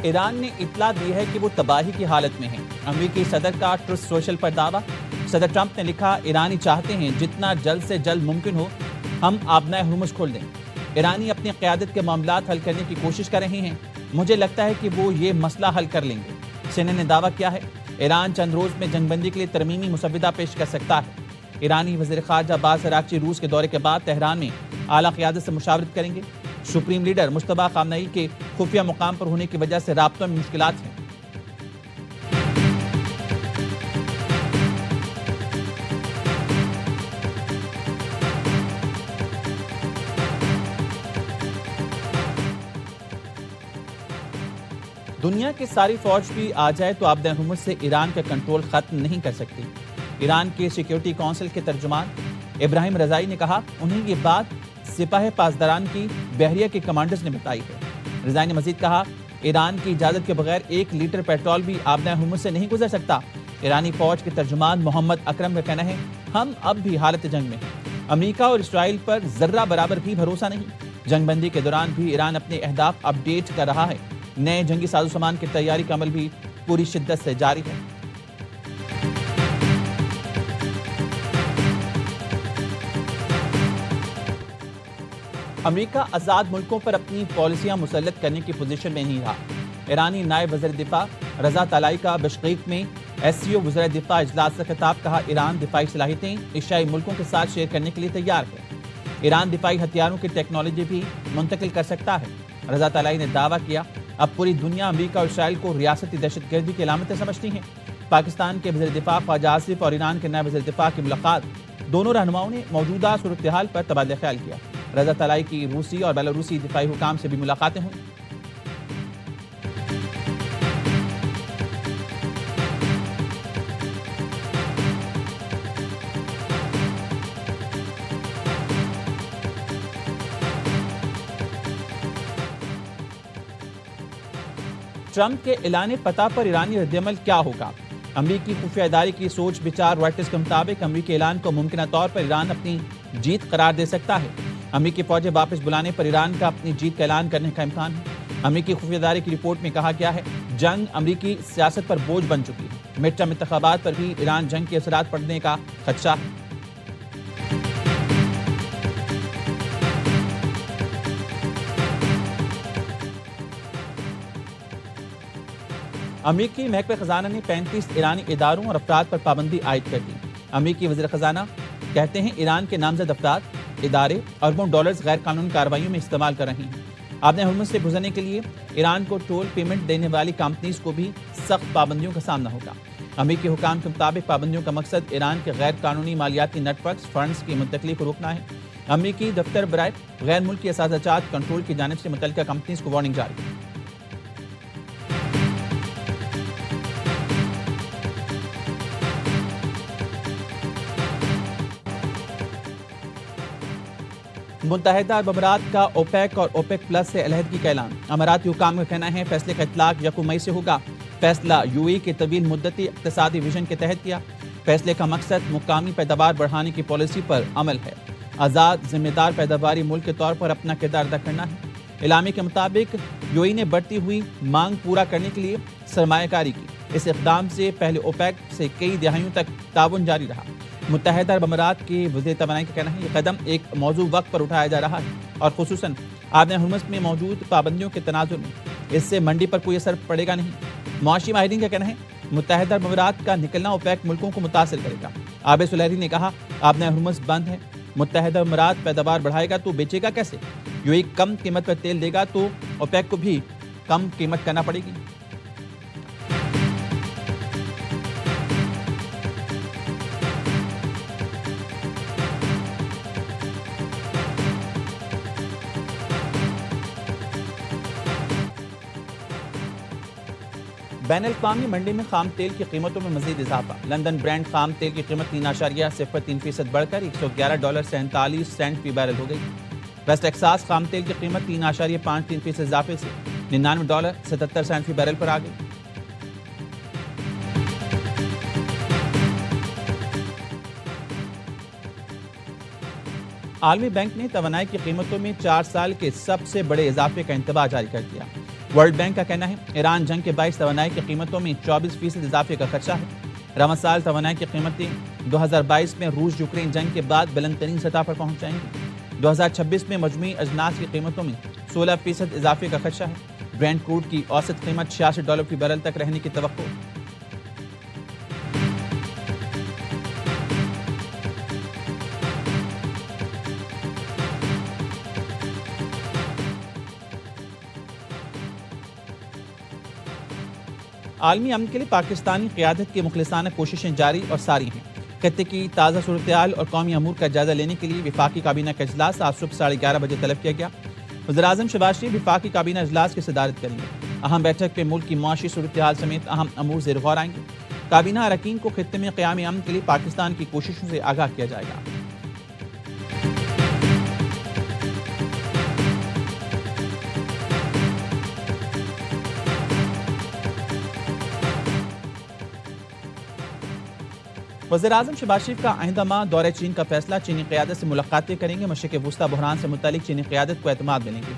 ایران نے اطلاع دی ہے کہ وہ تباہی کی حالت میں ہیں۔ امریکی صدر کا ٹروتھ سوشل پر دعویٰ۔ صدر ٹرمپ نے لکھا، ایرانی چاہتے ہیں جتنا جلد سے جلد ممکن ہو ہم آبنائے ہرمز کھول دیں۔ ایرانی اپنی قیادت کے معاملات حل کرنے کی کوشش کر رہے ہیں۔ مجھے لگتا ہے کہ وہ یہ مسئلہ حل کر لیں گے۔ CNN نے دعویٰ کیا ہے، ایران چند روز میں جنگ بندی کے لیے ترمیمی مسودہ پیش کر سکتا ہے۔ ایرانی وزیر خارجہ عباس عراقچی روس کے دورے کے بعد تہران میں اعلیٰ قیادت سے مشاورت کریں گے۔ سپریم لیڈر مجتبیٰ خامنئی کے خفیہ مقام پر ہونے کی وجہ سے رابطوں میں مشکلات ہیں۔ دنیا کی ساری فوج بھی آ جائے تو آبدہ ہرمز سے ایران کا کنٹرول ختم نہیں کر سکتی۔ ایران کے سیکیورٹی کونسل کے ترجمان ابراہیم رضائی نے کہا، انہیں یہ بات سپاہ پاسداران کی بحریہ کے کمانڈرز نے بتائی ہے۔ رضائی نے مزید کہا، ایران کی اجازت کے بغیر 1 لیٹر پیٹرول بھی آبدہ ہرمز سے نہیں گزر سکتا۔ ایرانی فوج کے ترجمان محمد اکرم کا کہنا ہے، ہم اب بھی حالت جنگ میں ہیں۔ امریکہ اور اسرائیل پر ذرہ برابر بھی بھروسہ نہیں۔ جنگ بندی کے دوران بھی ایران اپنے اہداف اپ ڈیٹ کر رہا ہے۔ نئے جنگی ساز و سامان کی تیاری کا عمل بھی پوری شدت سے جاری ہے۔ امریکہ آزاد ملکوں پر اپنی پالیسیاں مسلط کرنے کی پوزیشن میں نہیں رہا۔ ایرانی نائب وزیر دفاع رضا طلائی کا بشقیق میں SCO وزراء دفاع اجلاس سے خطاب، کہا ایران دفاعی صلاحیتیں ایشیائی ملکوں کے ساتھ شیئر کرنے کے لیے تیار ہے۔ ایران دفاعی ہتھیاروں کی ٹیکنالوجی بھی منتقل کر سکتا ہے۔ رضا طلائی نے دعویٰ کیا، اب پوری دنیا امریکہ اور اسرائیل کو ریاستی دہشت گردی کی علامتیں سمجھتی ہیں۔ پاکستان کے وزیر دفاع خواجہ آصف اور ایران کے نائب وزیر دفاع کی ملاقات، دونوں رہنماؤں نے موجودہ صورتحال پر تبادلہ خیال کیا۔ رضا طلائی کی روسی اور بیلاروسی دفاعی حکام سے بھی ملاقاتیں ہوئیں۔ ٹرمپ کے اعلان فتح پر ایرانی رد عمل کیا ہوگا؟ امریکی خفیہ ادارے کی سوچ بچار رائٹرز کے مطابق امریکی اعلان کو ممکنہ طور پر ایران اپنی جیت قرار دے سکتا ہے۔ امریکی فوجیں واپس بلانے پر ایران کا اپنی جیت کا اعلان کرنے کا امکان ہے۔ امریکی خفیہ ادارے کی رپورٹ میں کہا گیا ہے، جنگ امریکی سیاست پر بوجھ بن چکی ہے۔ مڈ ٹرم انتخابات پر بھی ایران جنگ کے اثرات پڑنے کا خدشہ ہے۔ امریکی محکمہ خزانہ نے 35 ایرانی اداروں اور افراد پر پابندی عائد کر دی۔ امریکی وزیر خزانہ کہتے ہیں ایران کے نامزد افراد، ادارے اربوں ڈالرز غیر قانونی کارروائیوں میں استعمال کر رہے ہیں۔ آبنہ ہرمز سے گزرنے کے لیے ایران کو ٹول پیمنٹ دینے والی کمپنیز کو بھی سخت پابندیوں کا سامنا ہوگا۔ امریکی حکام کے مطابق پابندیوں کا مقصد ایران کے غیر قانونی مالیاتی نیٹ ورکس فنڈز کی منتقلی کو روکنا ہے۔ امریکی دفتر برائے غیر ملکی اساتذہ جات کنٹرول کی جانب سے متعلقہ کمپنیز کو وارننگ جاری ہے۔ متحدہ عرب امارات کا اوپیک اور اوپیک پلس سے علیحدگی کا اعلان۔ اماراتی حکام کا کہنا ہے، فیصلے کا اطلاق 1 مئی سے ہوگا۔ فیصلہ UAE کے طویل مدتی اقتصادی ویژن کے تحت کیا۔ فیصلے کا مقصد مقامی پیداوار بڑھانے کی پالیسی پر عمل ہے۔ آزاد ذمہ دار پیداواری ملک کے طور پر اپنا کردار ادا کرنا ہے۔ اعلامیہ کے مطابق UAE نے بڑھتی ہوئی مانگ پورا کرنے کے لیے سرمایہ کاری کی۔ اس اقدام سے پہلے اوپیک سے کئی دہائیوں تک تعاون جاری رہا۔ متحدہ عرب امارات کے وزیر توانائی کا کہنا ہے، یہ قدم ایک موضوع وقت پر اٹھایا جا رہا ہے اور خصوصاً آبنہ ہرمز میں موجود پابندیوں کے تناظر میں اس سے منڈی پر کوئی اثر پڑے گا نہیں۔ معاشی ماہرین کا کہنا ہے، متحدہ عرب امارات کا نکلنا اوپیک ملکوں کو متاثر کرے گا۔ عابد سلیری نے کہا، آبنہ ہرمز بند ہے، متحدہ عرب امارات پیداوار بڑھائے گا تو بیچے گا کیسے؟ UAE کم قیمت پر تیل دے گا تو اوپیک کو بھی کم قیمت کرنا پڑے گی۔ بین الاقوامی منڈی میں خام تیل کی قیمتوں میں مزید اضافہ۔ لندن برینڈ خام تیل کی قیمت 3.03% بڑھ کر $111.47 فی بیرل ہو گئی۔ ویسٹ ٹیکساس خام تیل کی قیمت 3.53% اضافے سے $99.77 فی بیرل پر آ گئی۔ عالمی بینک نے توانائی کی قیمتوں میں 4 سال کے سب سے بڑے اضافے کا انتباہ جاری کر دیا۔ ورلڈ بینک کا کہنا ہے ایران جنگ کے باعث توانائی کی قیمتوں میں 24% اضافے کا خدشہ ہے۔ رواں سال توانائی کی قیمتیں 2022 میں روس یوکرین جنگ کے بعد بلند ترین سطح پر پہنچ جائیں گی۔ 2026 میں مجموعی اجناس کی قیمتوں میں 16% اضافے کا خدشہ ہے۔ برینٹ کروڈ کی اوسط قیمت $66 فی بیرل تک رہنے کی توقع۔ عالمی امن کے لیے پاکستانی قیادت کی مخلصانہ کوششیں جاری اور ساری ہیں۔ خطے کی تازہ صورتحال اور قومی امور کا جائزہ لینے کے لیے وفاقی کابینہ کا اجلاس آج صبح 11:30 بجے طلب کیا گیا۔ وزیراعظم شہباز شریف وفاقی کابینہ اجلاس کی صدارت کریں گے۔ اہم بیٹھک میں ملک کی معاشی صورتحال سمیت اہم امور زیر غور آئیں گے۔ کابینہ اراکین کو خطے میں قیام امن کے لیے پاکستان کی کوششوں سے آگاہ کیا جائے گا۔ وزیراعظم شہباز شریف کا آئندہ ماہ دورہ چین کا فیصلہ، چینی قیادت سے ملاقاتیں کریں گے۔ مشرق وسطی بحران سے متعلق چینی قیادت کو اعتماد ملیں گے۔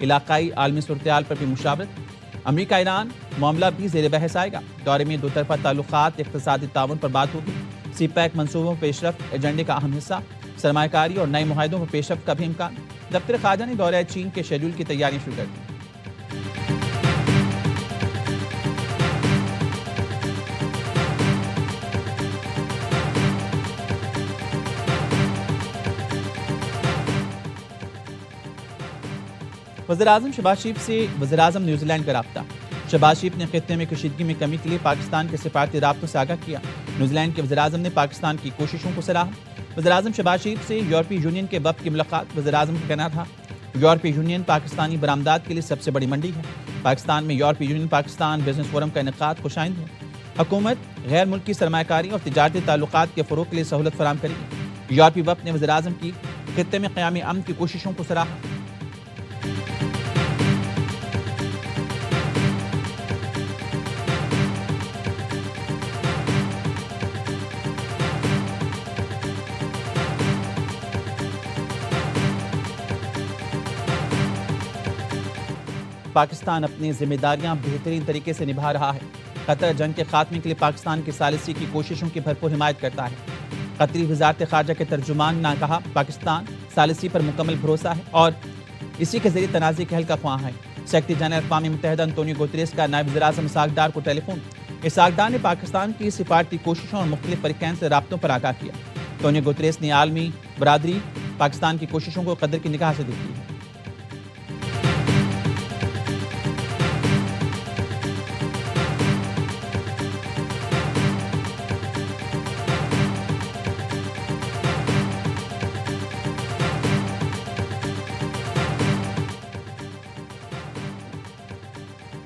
علاقائی عالمی صورتحال پر بھی مشاورت۔ امریکہ ایران معاملہ بھی زیر بحث آئے گا۔ دورے میں دو طرفہ تعلقات، اقتصادی تعاون پر بات ہوگی۔ سی پیک منصوبوں پر پیش رفت ایجنڈے کا اہم حصہ۔ سرمایہ کاری اور نئے معاہدوں پر پیش رفت کا بھی امکان۔ دفتر خارجہ نے دورہ چین کے شیڈول کی تیاریاں شروع کر دی۔ وزیراعظم شہباز شریف سے وزیراعظم نیوزی لینڈ کا رابطہ۔ شہباز شریف نے خطے میں کشیدگی میں کمی کے لیے پاکستان کے سفارتی رابطوں سے آگاہ کیا۔ نیوزی لینڈ کے وزیراعظم نے پاکستان کی کوششوں کو سراہا۔ وزیراعظم شہباز شریف سے یورپی یونین کے وفد کی ملاقات۔ وزیراعظم کا کہنا تھا یورپی یونین پاکستانی برآمدات کے لیے سب سے بڑی منڈی ہے۔ پاکستان میں یورپی یونین پاکستان بزنس فورم کا انعقاد خوش آئند ہے۔ حکومت غیر ملکی سرمایہ کاری اور تجارتی تعلقات کے فروغ کے لیے سہولت فراہم کرے گی۔ یورپی وفد نے وزیراعظم کی خطے میں قیام امن کی کوششوں کو سراہا۔ پاکستان اپنی ذمہ داریاں بہترین طریقے سے نبھا رہا ہے۔ قطر جنگ کے خاتمے کے لیے پاکستان کی ثالثی کی کوششوں کی بھرپور حمایت کرتا ہے۔ قطری وزارت خارجہ کے ترجمان نے کہا پاکستان ثالثی پر مکمل بھروسہ ہے اور اسی کے ذریعے تنازع کے حل کا خواہاں ہے۔ سیکرٹری جنرل اقوام متحدہ انطونیو گوتریس کا نائب وزیر اعظم اسحاق ڈار کو ٹیلی فون۔ اسحاق ڈار نے پاکستان کی سفارتی کوششوں اور مختلف فریقین سے رابطوں پر آگاہ کیا۔ انطونیو گوتریس نے عالمی برادری پاکستان کی کوششوں کو قدر کی نگاہ سے دیکھی ہے۔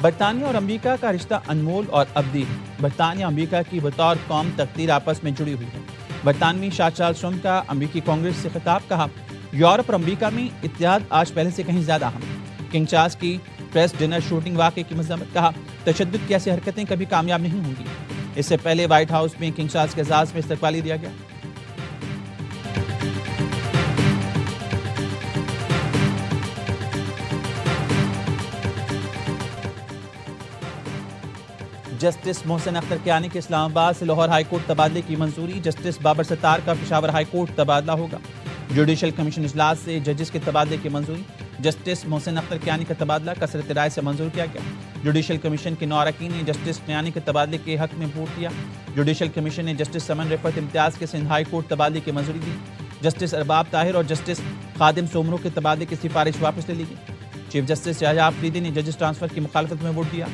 برطانیہ اور امریکہ کا رشتہ انمول اور ابدی ہے۔ برطانیہ امریکہ کی بطور قوم تقدیر آپس میں جڑی ہوئی ہے۔ برطانوی شاہ چارلس ٹرمپ کا امریکی کانگریس سے خطاب، کہا یورپ اور امریکہ میں اتحاد آج پہلے سے کہیں زیادہ اہم ہے۔ کنگ چارلس کی پریس ڈنر شوٹنگ واقعے کی مذمت، کہا تشدد کی ایسی حرکتیں کبھی کامیاب نہیں ہوں گی۔ اس سے پہلے وائٹ ہاؤس میں کنگ چارلس کے اعزاز میں استقبالیہ دیا گیا۔ جسٹس محسن اختر کیانی کے اسلام آباد سے لاہور ہائی کورٹ تبادلے کی منظوری۔ جسٹس بابر ستار کا پشاور ہائی کورٹ تبادلہ ہوگا۔ جوڈیشل کمیشن اجلاس سے ججز کے تبادلے کی منظوری۔ جسٹس محسن اختر کیانی کا تبادلہ کثرت رائے سے منظور کیا گیا۔ جوڈیشل کمیشن کے 9 اراکین نے جسٹس کیانی کے تبادلے کے حق میں ووٹ دیا۔ جوڈیشل کمیشن نے جسٹس سمن رفعت امتیاز کے سندھ ہائی کورٹ تبادلے کی منظوری دی۔ جسٹس ارباب طاہر اور جسٹس خادم سومرو کے تبادلے کی سفارش واپس لے لی گئی۔ چیف جسٹس شاہجہاں آفریدی نے ججز ٹرانسفر کی مخالفت میں ووٹ دیا۔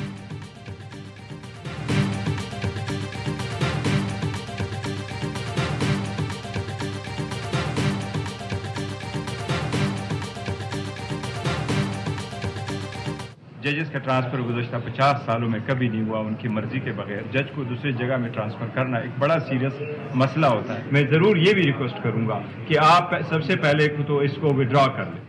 ججز کا ٹرانسفر گزشتہ 50 سالوں میں کبھی نہیں ہوا۔ ان کی مرضی کے بغیر جج کو دوسری جگہ میں ٹرانسفر کرنا ایک بڑا سیریس مسئلہ ہوتا ہے۔ میں ضرور یہ بھی ریکویسٹ کروں گا کہ آپ سب سے پہلے تو اس کو وڈرا کر لیں۔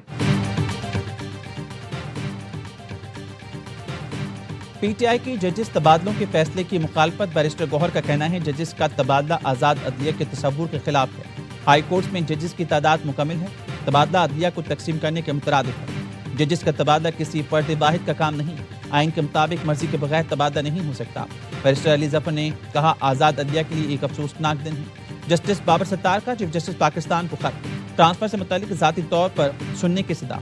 پی ٹی آئی کی ججز تبادلوں کے فیصلے کی مخالفت۔ بیرسٹر گوہر کا کہنا ہے ججز کا تبادلہ آزاد عدلیہ کے تصور کے خلاف ہے۔ ہائی کورٹس میں ججز کی تعداد مکمل ہے۔ تبادلہ عدلیہ کو تقسیم کرنے کے مترادف ہے۔ ججز کا تبادلہ کسی فرد واحد کا کام نہیں، آئین کے مطابق مرضی کے بغیر تبادلہ نہیں ہو سکتا۔ بیرسٹر علی ظفر نے کہا آزاد عدلیہ کے لیے ایک افسوسناک دن ہے۔ جسٹس بابر ستار کا چیف جسٹس پاکستان کو خط، ٹرانسفر سے متعلق ذاتی طور پر سننے کی صدا۔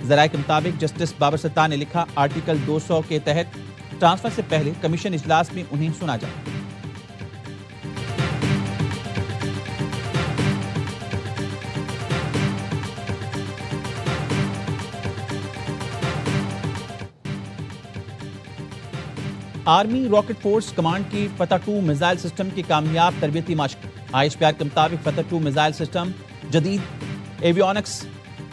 ذرائع کے مطابق جسٹس بابر ستار نے لکھا آرٹیکل 200 کے تحت ٹرانسفر سے پہلے کمیشن اجلاس میں انہیں سنا جائے۔ آرمی راکٹ فورس کمانڈ کی فتح 2 میزائل سسٹم کی کامیاب تربیتی مشق۔ IHPR کے مطابق فتح 2 میزائل سسٹم جدید ایویونکس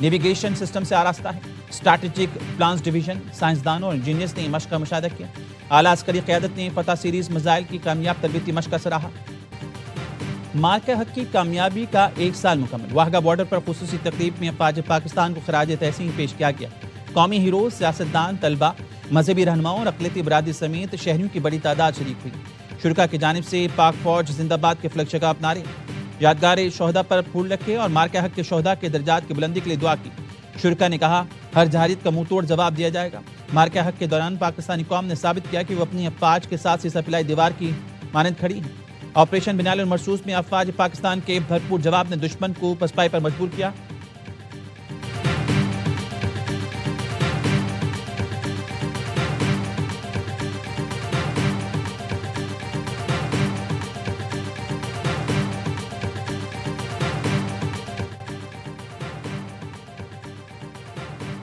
نیویگیشن سسٹم سے آراستہ ہے۔ اسٹریٹجک پلانز ڈویژن سائنسدانوں اور انجینئرز نے مشق کا مشاہدہ کیا۔ اعلیٰ عسکری قیادت نے فتح سیریز میزائل کی کامیاب تربیتی مشق کا سراہا۔ مارکہ حق کی کامیابی کا 1 سال مکمل، واہگہ بارڈر پر خصوصی تقریب میں افواج پاکستان کو خراج تحسین پیش کیا گیا۔ قومی ہیروز، سیاستدان، طلبہ، مذہبی رہنماؤں اور اقلیتی برادری سمیت شہریوں کی بڑی تعداد شریک ہوئی۔ شرکاء کی جانب سے پاک فوج زندہ باد کے فلک شگاف نعرے، یادگار شہداء پر پھول رکھے اور مارکہ حق کے شہداء کے درجات کی بلندی کے لیے دعا کی۔ شرکاء نے کہا ہر جہریت کا منہ توڑ جواب دیا جائے گا۔ مارکہ حق کے دوران پاکستانی قوم نے ثابت کیا کہ وہ اپنی افواج کے ساتھ سیسہ پلائی دیوار کی مانند کھڑی ہے۔ آپریشن بنیال المرصوص میں افواج پاکستان کے بھرپور جواب نے دشمن کو پسپائی پر مجبور کیا۔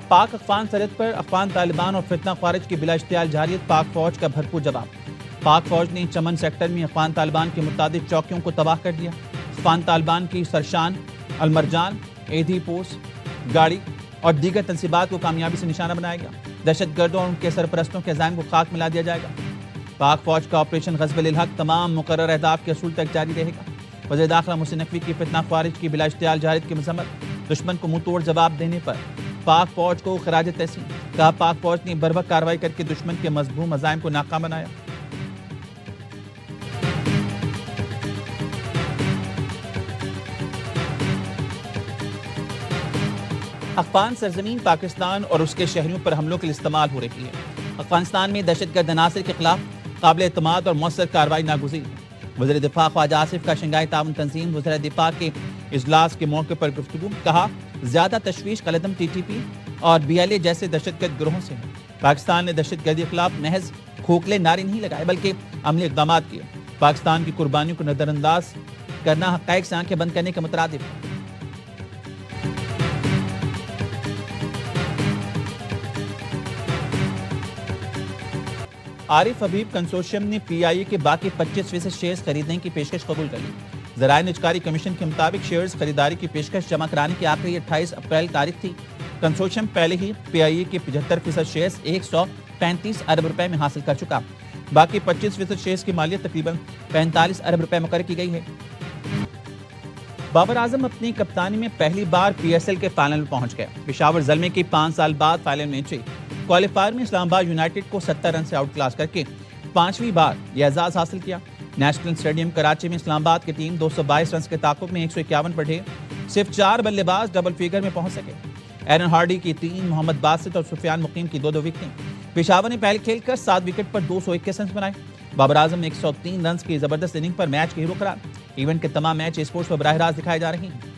پاک افغان سرحد پر افغان طالبان اور فتنہ خوارج کی بلا اشتعال جارحیت، پاک فوج کا بھرپور جواب۔ پاک فوج نے چمن سیکٹر میں افغان طالبان کی متعدد چوکیوں کو تباہ کر دیا۔ افغان طالبان کی سرشان، المرجان، ایدھی پوسٹ، گاڑی اور دیگر تنصیبات کو کامیابی سے نشانہ بنایا گیا۔ دہشت گردوں اور ان کے سرپرستوں کے عزائم کو خاک ملا دیا جائے گا۔ پاک فوج کا آپریشن غزب للحق تمام مقرر اہداف کے حصول تک جاری رہے گا۔ وزیر داخلہ محسن نقوی کی فتنہ خوارج کی بلا اشتعال جارحیت کی مذمت، دشمن کو منہ توڑ جواب دینے پر پاک فوج کو خراج تحسین۔ کہا پاک فوج نے بروقت کارروائی کر کے دشمن کے مذموم عزائم کو ناکام بنایا۔ افغان سرزمین پاکستان اور اس کے شہریوں پر حملوں کے لیے استعمال ہو رہی ہے۔ افغانستان میں دہشت گرد عناصر کے خلاف قابل اعتماد اور مؤثر کارروائی ناگزیر ہے۔ وزیر دفاع خواجہ آصف کا شنگھائی تعاون تنظیم وزراء دفاع کے اجلاس کے موقع پر گفتگو، کہا زیادہ تشویش قلعدم TTP اور BLA جیسے دہشت گرد گروہوں سے ہے۔ پاکستان نے دہشت گردی کے خلاف محض کھوکھلے نعرے نہیں لگائے بلکہ عملی اقدامات کیے۔ پاکستان کی قربانیوں کو نظر انداز کرنا حقائق سے آنکھیں بند کرنے کے مترادف ہے۔ عارف حبیب کنسورشیم نے PIA کے باقی 25% شیئرز خریدنے کی پیشکش قبول کر لی۔ ذرائع نجکاری کمیشن کے مطابق شیئرز خریداری کی پیشکش جمع کرانے کی آخری 28 اپریل تاریخ تھی۔ کنسورشیم پہلے ہی PIA کے 75% شیئرز 135 ارب روپے میں حاصل کر چکا۔ باقی 25% شیئرز کی مالیت تقریباً 45 ارب روپے مقرر کی گئی ہے۔ بابر اعظم اپنی کپتانی میں پہلی بار PSL کے فائنل میں پہنچ گئے۔ پشاور زلمے کی 5 سال بعد فائنل میں انٹری۔ کوالیفائر میں اسلام آباد یونائیٹڈ کو 70 رن سے آؤٹ کلاس کر کے 5ویں بار یہ اعزاز حاصل کیا۔ نیشنل اسٹیڈیم کراچی میں اسلام آباد کی ٹیم 222 رنز کے تعاقب میں 151 پر ڈھیر، صرف 4 بلے باز ڈبل فگر میں پہنچ سکے۔ ایرن ہارڈی کی 3، محمد باسط اور سفیان مقیم کی 2 وکٹیں۔ پشاور نے پہلے کھیل کر 7 وکٹ پر 221 رنز بنائے۔ بابر اعظم نے 103 رنز کی زبردست اننگ پر میچ کے ہیرو قرار۔ ایونٹ کے تمام میچ اسپورٹس پر براہ راست دکھائے جا رہے ہیں۔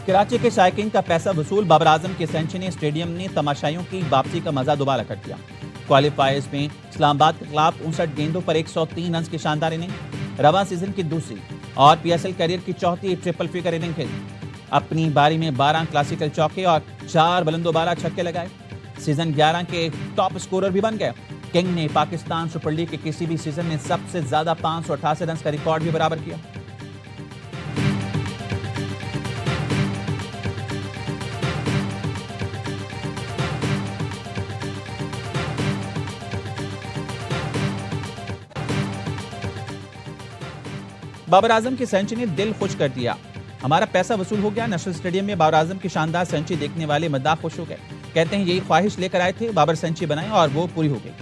کراچی کے شائقین کا پیسہ وصول، بابر اعظم کے سینچری اسٹیڈیم نے تماشائیوں کی واپسی کا مزہ دوبارہ کر دیا۔ کوالیفائرز میں اسلام آباد کے خلاف 59 گیندوں پر 103 رنز کی شاندار اننگ، رواں سیزن کی دوسری اور PSL کیریئر کی چوتھی ٹرپل فگر اننگ کھیلی۔ اپنی باری میں 12 کلاسیکل چوکے اور 4 بلند و بالا چھکے لگائے۔ سیزن 11 کے ٹاپ اسکورر بھی بن گئے۔ کنگ نے پاکستان سپر لیگ کے کسی بھی سیزن میں سب سے زیادہ 588 رنز کا ریکارڈ بھی برابر کیا۔ بابر اعظم کی سینچری نے دل خوش کر دیا۔ ہمارا پیسہ وصول ہو گیا۔ نیشنل اسٹیڈیم میں بابر اعظم کی شاندار سینچری دیکھنے والے مداح خوش ہو گئے۔ کہتے ہیں یہی خواہش لے کر آئے تھے، بابر سینچری بنائیں اور وہ پوری ہو گئی۔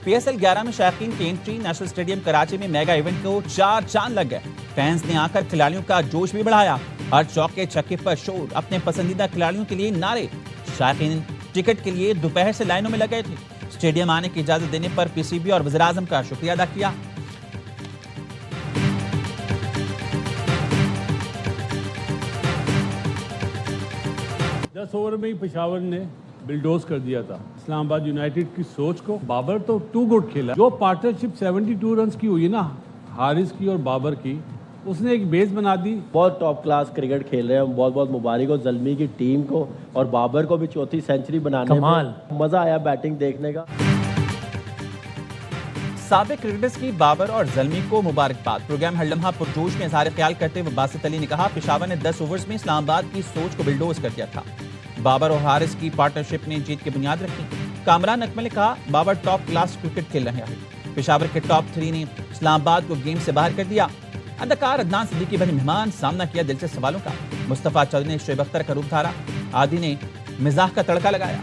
پی ایس ایل 11 میں شائقین کی انٹری، نیشنل اسٹیڈیم کراچی میں میگا ایونٹ کو 4 چاند لگ گئے۔ فینز نے آ کر کھلاڑیوں کا جوش بھی بڑھایا، ہر چوکے چھکے پر شور، اپنے پسندیدہ کھلاڑیوں کے لیے نعرے۔ شائقین ٹکٹ کے لیے دوپہر سے لائنوں میں لگے تھے۔ اسٹیڈیم آنے کی اجازت دینے پر پی سی بی اور وزیراعظم کا شکریہ ادا کیا۔ دس اوور میں ہی پشاور نے بلڈوز کر دیا تھا اسلام آباد یونائٹڈ کی سوچ کو۔ بابر تو ٹو گڈ کھیلا، جو پارٹنرشپ 72 رنز کی ہوئی نا، حارث کی اور بابر کی، اس نے ایک بیس بنا دی۔ بہت ٹاپ کلاس کرکٹ کھیل رہے ہیں، بہت بہت مبارک ہو زلمی کی ٹیم کو اور بابر کو بھی 4تھی سینچری بنانے میں مزہ آیا بیٹنگ دیکھنے کا۔ سابق کرکٹرز کی بابر اور زلمی کو مبارکباد۔ پروگرام ہر لمحہ پرجوش میں اظہار خیال کرتے ہوئے باسط علی نے کہا، پشاور نے 10 اوورز میں اسلام آباد کی سوچ کو بلڈوز کر دیا تھا۔ بابر اور حارث کی پارٹنرشپ نے جیت کی بنیاد رکھی۔ کامران اکمل نے کہا، بابر ٹاپ کلاس کرکٹ کھیل رہے ہیں۔ پشاور کے ٹاپ 3 نے اسلام آباد کو گیم سے باہر کر دیا۔ اداکار عدنان صدیقی بنے مہمان، سامنا کیا دلچسپ سوالوں کا۔ مصطفیٰ چودھری نے شعیب اختر کا روپ دھارا، عادی نے مزاح کا تڑکا لگایا۔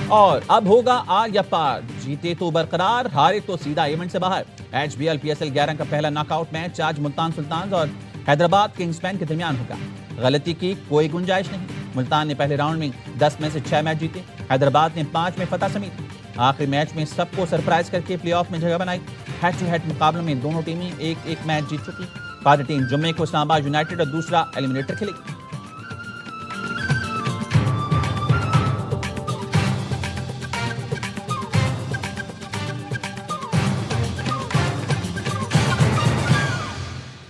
اور اب ہوگا آر یا پار، جیتے تو برقرار، ہارے تو سیدھا ایونٹ سے باہر۔ H B L P S L 11 کا پہلا ناک آؤٹ میچ آج ملتان سلطانز اور حیدرآباد کنگز مین کے درمیان ہوگا۔ غلطی کی کوئی گنجائش نہیں۔ ملتان نے پہلے راؤنڈ میں 10 میں سے 6 میچ جیتے، حیدرآباد نے 5 میں فتح سمیت آخری میچ میں سب کو سرپرائز کر کے پلے آف میں جگہ بنائی۔ ہیڈ ٹو ہیڈ مقابلوں میں دونوں ٹیمیں ایک ایک میچ جیت چکی۔ فادر ٹیم جمعے کو اسلام آباد یونائٹڈ اور دوسرا ایلیمنیٹر کھیلے گی۔